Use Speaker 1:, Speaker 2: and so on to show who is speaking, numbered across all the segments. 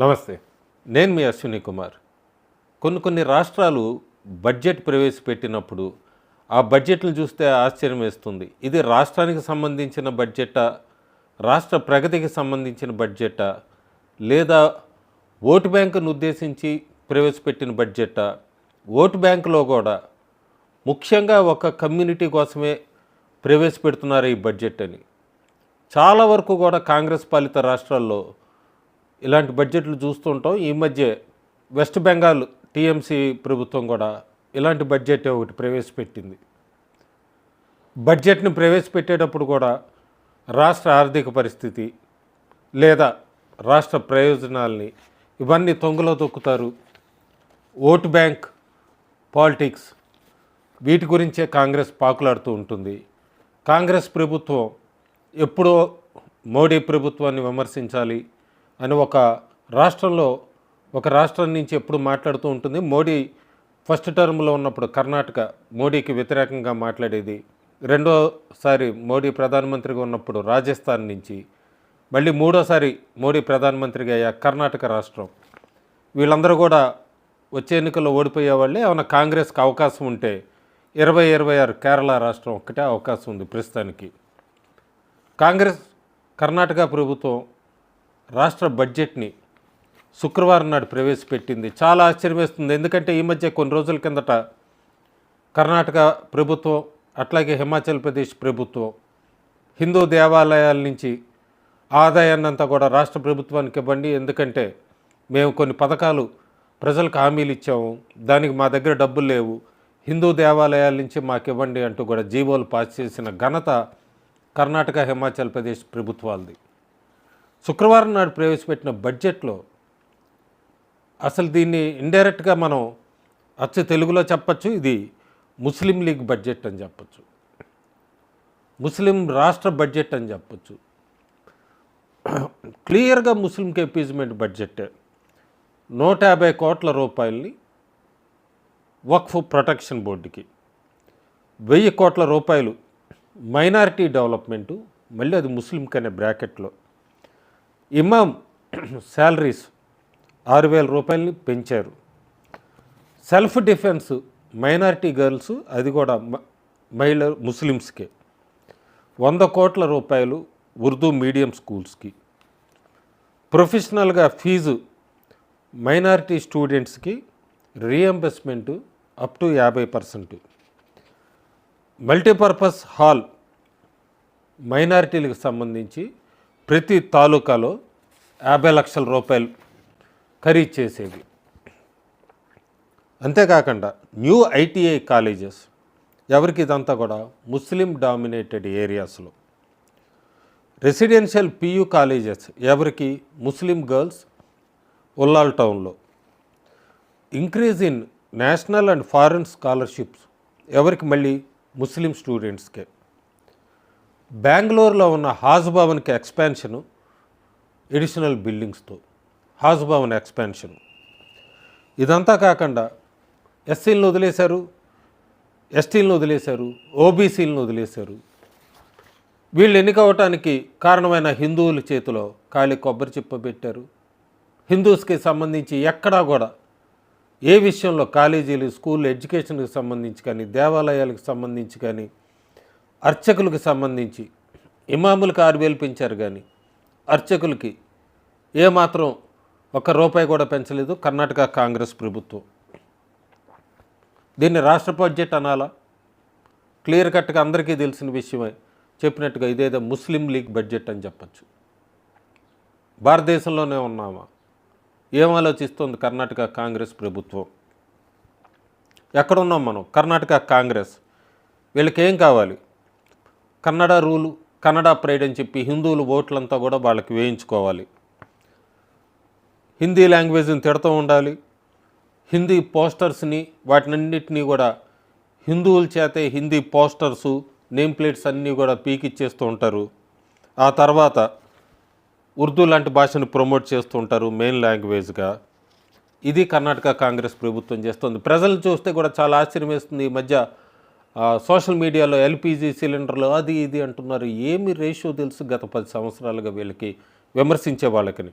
Speaker 1: నమస్తే. నేను మీ అశ్విని కుమార్. కొన్ని రాష్ట్రాలు బడ్జెట్ ప్రవేశపెట్టినప్పుడు ఆ బడ్జెట్‌లు చూస్తే ఆశ్చర్యం వేస్తుంది. ఇది రాష్ట్రానికి సంబంధించిన బడ్జెటా? రాష్ట్ర ప్రగతికి సంబంధించిన బడ్జెటా? లేదా ఓటు బ్యాంకును ఉద్దేశించి ప్రవేశపెట్టిన బడ్జెటా? ఓటు బ్యాంకులో కూడా ముఖ్యంగా ఒక కమ్యూనిటీ కోసమే ప్రవేశపెడుతున్నారు ఈ బడ్జెట్ అని. చాలా వరకు కూడా కాంగ్రెస్ పాలిత రాష్ట్రాల్లో ఇలాంటి బడ్జెట్లు చూస్తుంటాం. ఈ మధ్య వెస్ట్ బెంగాల్ టీఎంసీ ప్రభుత్వం కూడా ఇలాంటి బడ్జెట్ ఒకటి ప్రవేశపెట్టింది. బడ్జెట్ని ప్రవేశపెట్టేటప్పుడు కూడా రాష్ట్ర ఆర్థిక పరిస్థితి లేదా రాష్ట్ర ప్రయోజనాల్ని ఇవన్నీ తొంగలో తొక్కుతారు. ఓటు బ్యాంక్ పాలిటిక్స్ వీటి గురించే కాంగ్రెస్ పాకులాడుతూ ఉంటుంది. కాంగ్రెస్ ప్రభుత్వం ఎప్పుడో మోడీ ప్రభుత్వాన్ని విమర్శించాలి అని ఒక రాష్ట్రం నుంచి ఎప్పుడు మాట్లాడుతూ ఉంటుంది. మోడీ ఫస్ట్ టర్మ్లో ఉన్నప్పుడు కర్ణాటక మోడీకి వ్యతిరేకంగా మాట్లాడేది. రెండోసారి మోడీ ప్రధానమంత్రిగా ఉన్నప్పుడు రాజస్థాన్ నుంచి, మళ్ళీ మూడోసారి మోడీ ప్రధానమంత్రిగా అయ్యా కర్ణాటక రాష్ట్రం. వీళ్ళందరూ కూడా వచ్చే ఎన్నికల్లో ఓడిపోయే వాళ్ళే. ఏమైనా కాంగ్రెస్కి అవకాశం ఉంటే 2026 కేరళ రాష్ట్రం ఒక్కటే అవకాశం ఉంది ప్రస్తుతానికి. కాంగ్రెస్ కర్ణాటక ప్రభుత్వం రాష్ట్ర బడ్జెట్ని శుక్రవారం నాడు ప్రవేశపెట్టింది. చాలా ఆశ్చర్యం వేస్తుంది. ఎందుకంటే ఈ మధ్య కొన్ని రోజుల కిందట కర్ణాటక ప్రభుత్వం అట్లాగే హిమాచల్ ప్రదేశ్ ప్రభుత్వం హిందూ దేవాలయాల నుంచి ఆదాయాన్నంతా కూడా రాష్ట్ర ప్రభుత్వానికి ఇవ్వండి, ఎందుకంటే మేము కొన్ని పథకాలు ప్రజలకు హామీలు ఇచ్చాము, దానికి మా దగ్గర డబ్బులు లేవు, హిందూ దేవాలయాల నుంచి మాకు ఇవ్వండి అంటూ కూడా జీవోలు పాస్ చేసిన ఘనత కర్ణాటక హిమాచల్ ప్రదేశ్ ప్రభుత్వాలది. శుక్రవారం నాడు ప్రవేశపెట్టిన బడ్జెట్లో అసలు దీన్ని ఇండైరెక్ట్గా మనం అచ్చ తెలుగులో చెప్పచ్చు, ఇది ముస్లిం లీగ్ బడ్జెట్ అని చెప్పచ్చు, ముస్లిం రాష్ట్ర బడ్జెట్ అని చెప్పచ్చు. క్లియర్గా ముస్లింకి అపీజ్మెంట్ బడ్జెట్. 150 కోట్ల రూపాయలని వక్ఫ్ ప్రొటెక్షన్ బోర్డుకి, 1000 కోట్ల రూపాయలు మైనారిటీ డెవలప్మెంటు, మళ్ళీ అది ముస్లింకి అనే బ్రాకెట్లో. ఇమాం శాలరీస్ 6000 రూపాయలని పెంచారు. సెల్ఫ్ డిఫెన్స్ మైనారిటీ గర్ల్స్, అది కూడా మహిళ ముస్లిమ్స్కే 100 కోట్ల రూపాయలు ఉర్దూ మీడియం స్కూల్స్కి. ప్రొఫెషనల్గా ఫీజు మైనారిటీ స్టూడెంట్స్కి reimbursement up to 50%. Multipurpose hall మైనారిటీలకు సంబంధించి ప్రతి తాలూకాలో 50 లక్షల రూపాయలు ఖరీదు చేసేవి. అంతేకాకుండా న్యూ ఐటీఐ కాలేజెస్, ఎవరికి ఇదంతా కూడా ముస్లిం డామినేటెడ్ ఏరియాస్లో. రెసిడెన్షియల్ పియూ కాలేజెస్ ఎవరికి, ముస్లిం గర్ల్స్ ఉల్లాల్ టౌన్లో. Increase in national and foreign scholarships ఎవరికి, మళ్ళీ ముస్లిం స్టూడెంట్స్కే. బెంగళూరులో ఉన్న హాజ్ భవన్కి ఎక్స్పాన్షను, ఎడిషనల్ బిల్డింగ్స్తో హాజ్ భవన్ ఎక్స్పాన్షన్. ఇదంతా కాకుండా ఎస్సీలను వదిలేశారు, ఎస్టీలను వదిలేశారు, ఓబీసీలను వదిలేశారు. వీళ్ళు ఎన్నికవటానికి కారణమైన హిందువుల చేతిలో ఖాళీ కొబ్బరి చిప్ప పెట్టారు. హిందూస్కి సంబంధించి ఎక్కడా కూడా ఏ విషయంలో కాలేజీలు, స్కూల్ ఎడ్యుకేషన్కి సంబంధించి కానీ, దేవాలయాలకు సంబంధించి కానీ, అర్చకులకు సంబంధించి ఇమాములకు 6000 పెంచారు, కానీ అర్చకులకి ఏమాత్రం ₹1 కూడా పెంచలేదు కర్ణాటక కాంగ్రెస్ ప్రభుత్వం. దీన్ని రాష్ట్ర బడ్జెట్ అనాలా? క్లియర్ కట్గా అందరికీ తెలిసిన విషయమే. చెప్పినట్టుగా ఇదేదో ముస్లిం లీగ్ బడ్జెట్ అని చెప్పచ్చు. భారతదేశంలోనే ఉన్నామా? ఏం ఆలోచిస్తుంది కర్ణాటక కాంగ్రెస్ ప్రభుత్వం? ఎక్కడున్నాం మనం? కర్ణాటక కాంగ్రెస్. వీళ్ళకి ఏం కావాలి? కన్నడ రూలు, కన్నడ ప్రైడ్ అని చెప్పి హిందువులు ఓట్లంతా కూడా వాళ్ళకి వేయించుకోవాలి. హిందీ లాంగ్వేజ్ని తిడుతూ ఉండాలి. హిందీ పోస్టర్స్ని వాటినన్నిటినీ కూడా హిందువుల చేతే హిందీ పోస్టర్సు, నేమ్ ప్లేట్స్ అన్నీ కూడా పీకిచ్చేస్తూ ఉంటారు. ఆ తర్వాత ఉర్దూ లాంటి భాషను ప్రమోట్ చేస్తూ ఉంటారు మెయిన్ లాంగ్వేజ్గా. ఇది కర్ణాటక కాంగ్రెస్ ప్రభుత్వం చేస్తుంది. ప్రజలు చూస్తే కూడా చాలా ఆశ్చర్యం వేస్తుంది. ఈ మధ్య సోషల్ మీడియాలో ఎల్పిజి సిలిండర్లు అది ఇది అంటున్నారు. ఏమి రేషియో తెలుసు గత 10 సంవత్సరాలుగా వీళ్ళకి విమర్శించే వాళ్ళకని.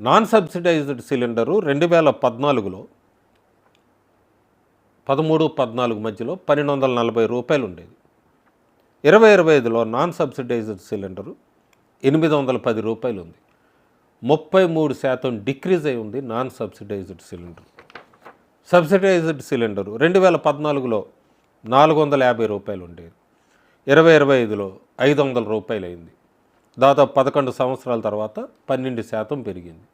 Speaker 1: నాన్ సబ్సిడైజ్డ్ సిలిండరు 2014లో 13-14 మధ్యలో 1240 రూపాయలు ఉండేది. 2025లో నాన్ సబ్సిడైజ్డ్ సిలిండరు 810 రూపాయలు ఉంది. 33% డిక్రీజ్ అయి ఉంది non subsidized cylinder. Subsidized cylinder 2014లో 450 రూపాయలు ఉండేది. 2025లో 500 రూపాయలు అయింది. దాదాపు 11 సంవత్సరాల తర్వాత 12% పెరిగింది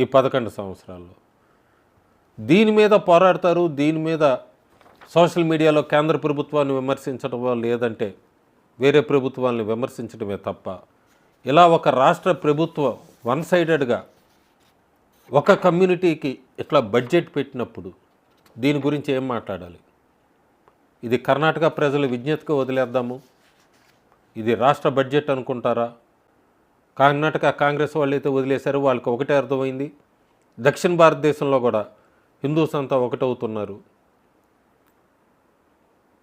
Speaker 1: ఈ 11 సంవత్సరాల్లో. దీని మీద పోరాడతారు, దీని మీద సోషల్ మీడియాలో కేంద్ర ప్రభుత్వాన్ని విమర్శించడం లేదంటే వేరే ప్రభుత్వాన్ని విమర్శించడమే తప్ప, ఇలా ఒక రాష్ట్ర ప్రభుత్వం వన్ సైడెడ్గా ఒక కమ్యూనిటీకి ఇట్లా బడ్జెట్ పెట్టినప్పుడు దీని గురించి ఏం మాట్లాడాలి? ఇది కర్ణాటక ప్రజల విజ్ఞతకు వదిలేద్దాము, ఇది రాష్ట్ర బడ్జెట్ అనుకుంటారా? కర్ణాటక కాంగ్రెస్ వాళ్ళు అయితే వదిలేశారు, వాళ్ళకి ఒకటే అర్థమైంది. దక్షిణ భారతదేశంలో కూడా హిందూస్ అంతా ఒకటవుతున్నారు.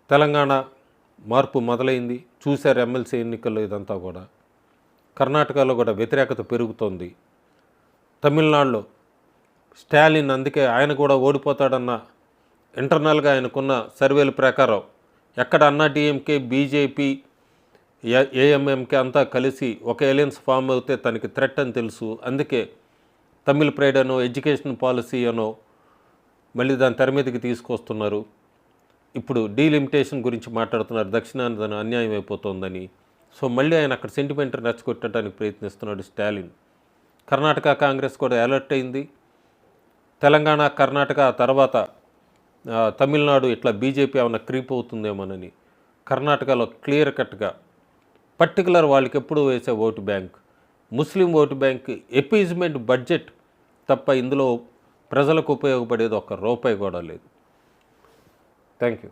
Speaker 1: తెలంగాణ మార్పు మొదలైంది, చూశారు ఎమ్మెల్సీ ఎన్నికల్లో. ఇదంతా కూడా కర్ణాటకలో కూడా వ్యతిరేకత పెరుగుతోంది. తమిళనాడులో స్టాలిన్, అందుకే ఆయన కూడా ఓడిపోతాడన్న ఇంటర్నల్గా ఆయనకున్న సర్వేల ప్రకారం ఎక్కడ అన్నా డిఎంకే, బీజేపీ, ఏఎంఎంకే అంతా కలిసి ఒక ఎలియన్స్ ఫామ్ అవుతే తనకి థ్రెట్ అని తెలుసు. అందుకే తమిళ్ ప్రైడ్ అనో ఎడ్యుకేషన్ పాలసీ అనో మళ్ళీ దాని తెర మీదకి తీసుకొస్తున్నారు. ఇప్పుడు డీలిమిటేషన్ గురించి మాట్లాడుతున్నారు, దక్షిణాంధ్ర అన్యాయం అయిపోతుందని. సో మళ్ళీ ఆయన అక్కడ సెంటిమెంట్ రెచ్చగొట్టడానికి ప్రయత్నిస్తున్నాడు స్టాలిన్. కర్ణాటక కాంగ్రెస్ కూడా అలర్ట్ అయింది. తెలంగాణ, కర్ణాటక తర్వాత తమిళనాడు ఇట్లా బీజేపీ ఏమైనా క్రీప్ అవుతుందేమోనని. కర్ణాటకలో క్లియర్ కట్గా పర్టికులర్ వాళ్ళకి ఎప్పుడు వేసే ఓటు బ్యాంక్ ముస్లిం ఓటు బ్యాంక్, ఎపీజ్మెంట్ బడ్జెట్ తప్ప ఇందులో ప్రజలకు ఉపయోగపడేది ఒక్క రూపాయి కూడా లేదు. Thank you.